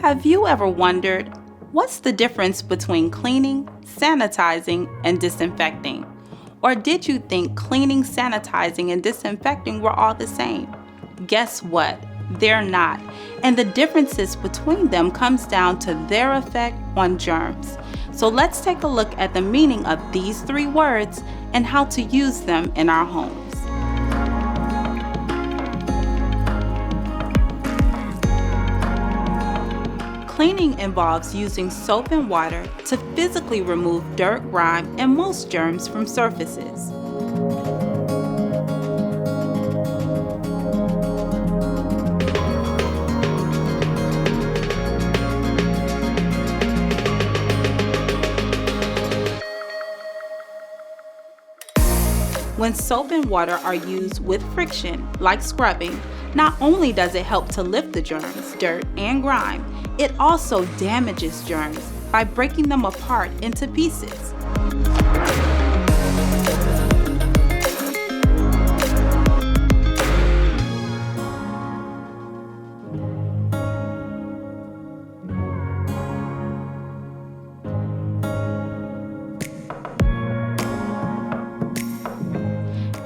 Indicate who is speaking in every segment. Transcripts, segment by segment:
Speaker 1: Have you ever wondered, what's the difference between cleaning, sanitizing, and disinfecting? Or did you think cleaning, sanitizing, and disinfecting were all the same? Guess what? They're not. And the differences between them comes down to their effect on germs. So let's take a look at the meaning of these three words and how to use them in our homes. Cleaning involves using soap and water to physically remove dirt, grime, and most germs from surfaces. When soap and water are used with friction, like scrubbing, not only does it help to lift the germs, dirt, and grime, it also damages germs by breaking them apart into pieces.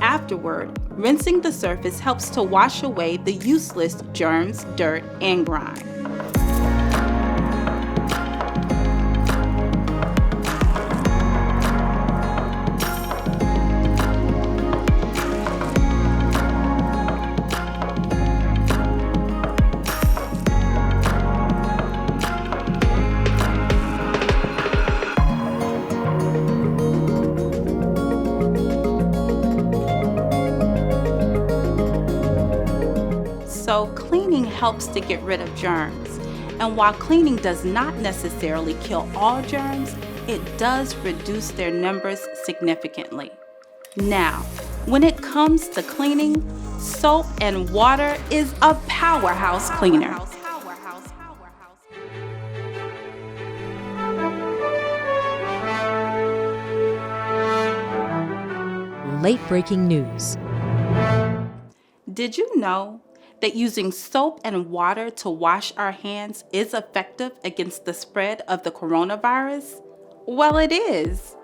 Speaker 1: Afterward, rinsing the surface helps to wash away the useless germs, dirt, and grime. So cleaning helps to get rid of germs. And while cleaning does not necessarily kill all germs, it does reduce their numbers significantly. Now, when it comes to cleaning, soap and water is a powerhouse cleaner.
Speaker 2: Late-breaking news.
Speaker 1: Did you know that using soap and water to wash our hands is effective against the spread of the coronavirus? Well, it is.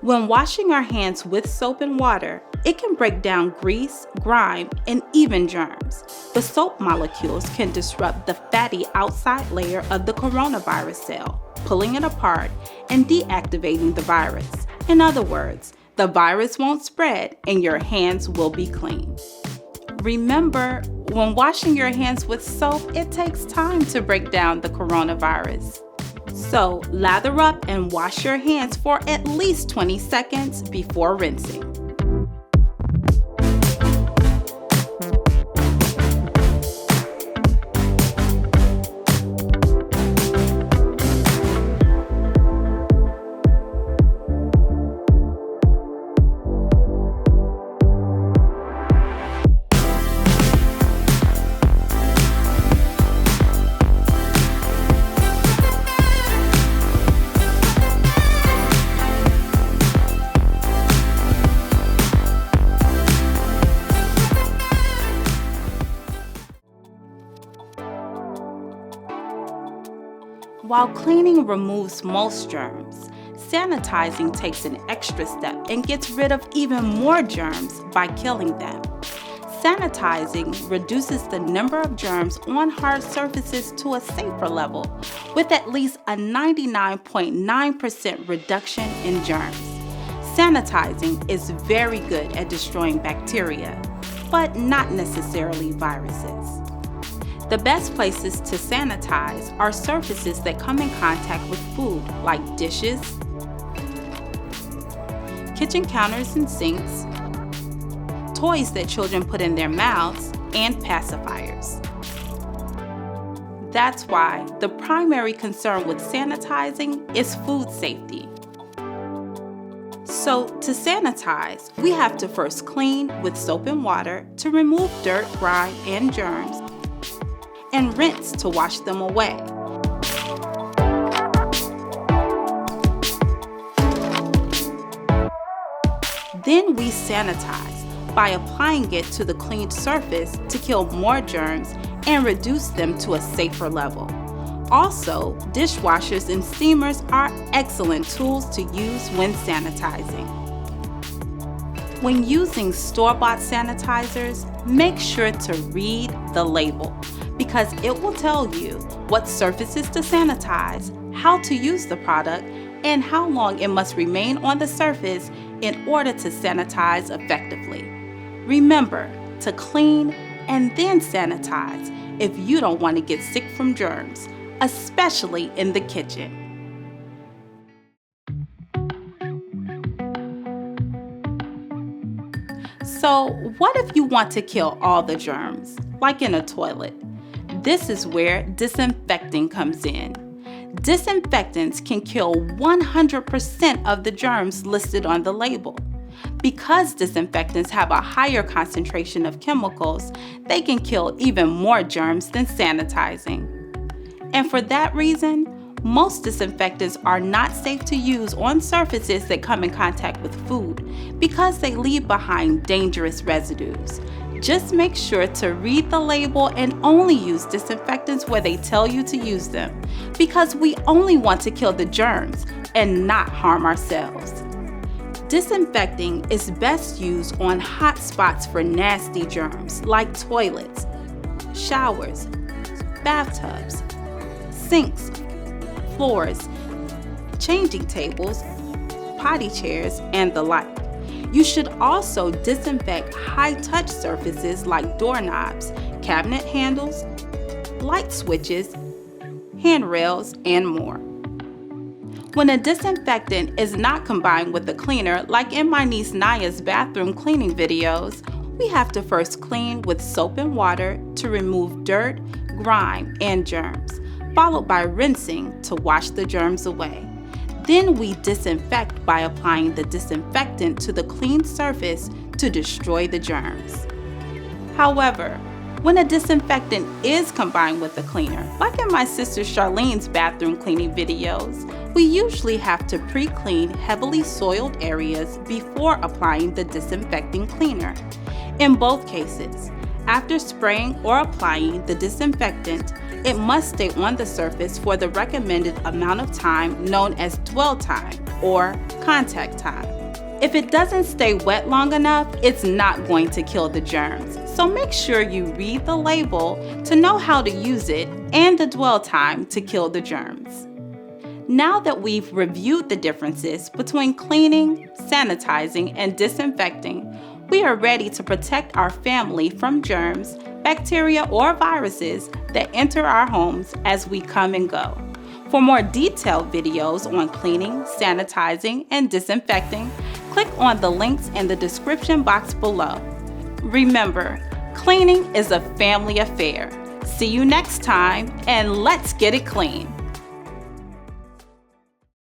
Speaker 1: When washing our hands with soap and water, it can break down grease, grime, and even germs. The soap molecules can disrupt the fatty outside layer of the coronavirus cell, pulling it apart and deactivating the virus. In other words, the virus won't spread and your hands will be clean. Remember, when washing your hands with soap, it takes time to break down the coronavirus. So, lather up and wash your hands for at least 20 seconds before rinsing. While cleaning removes most germs, sanitizing takes an extra step and gets rid of even more germs by killing them. Sanitizing reduces the number of germs on hard surfaces to a safer level, with at least a 99.9% reduction in germs. Sanitizing is very good at destroying bacteria, but not necessarily viruses. The best places to sanitize are surfaces that come in contact with food, like dishes, kitchen counters and sinks, toys that children put in their mouths, and pacifiers. That's why the primary concern with sanitizing is food safety. So to sanitize, we have to first clean with soap and water to remove dirt, grime, and germs, and rinse to wash them away. Then we sanitize by applying it to the cleaned surface to kill more germs and reduce them to a safer level. Also, dishwashers and steamers are excellent tools to use when sanitizing. When using store-bought sanitizers, make sure to read the label because it will tell you what surfaces to sanitize, how to use the product, and how long it must remain on the surface in order to sanitize effectively. Remember to clean and then sanitize if you don't want to get sick from germs, especially in the kitchen. So, what if you want to kill all the germs, like in a toilet? This is where disinfecting comes in. Disinfectants can kill 100% of the germs listed on the label. Because disinfectants have a higher concentration of chemicals, they can kill even more germs than sanitizing. And for that reason, most disinfectants are not safe to use on surfaces that come in contact with food because they leave behind dangerous residues. Just make sure to read the label and only use disinfectants where they tell you to use them because we only want to kill the germs and not harm ourselves. Disinfecting is best used on hot spots for nasty germs like toilets, showers, bathtubs, sinks, floors, changing tables, potty chairs, and the like. You should also disinfect high-touch surfaces like doorknobs, cabinet handles, light switches, handrails, and more. When a disinfectant is not combined with a cleaner, like in my niece Naya's bathroom cleaning videos, we have to first clean with soap and water to remove dirt, grime, and germs, followed by rinsing to wash the germs away. Then we disinfect by applying the disinfectant to the clean surface to destroy the germs. However, when a disinfectant is combined with a cleaner, like in my sister Charlene's bathroom cleaning videos, we usually have to pre-clean heavily soiled areas before applying the disinfecting cleaner. In both cases, after spraying or applying the disinfectant, it must stay on the surface for the recommended amount of time known as dwell time or contact time. If it doesn't stay wet long enough, it's not going to kill the germs. So make sure you read the label to know how to use it and the dwell time to kill the germs. Now that we've reviewed the differences between cleaning, sanitizing, and disinfecting, we are ready to protect our family from germs, bacteria, or viruses that enter our homes as we come and go. For more detailed videos on cleaning, sanitizing, and disinfecting, click on the links in the description box below. Remember, cleaning is a family affair. See you next time, and let's get it clean.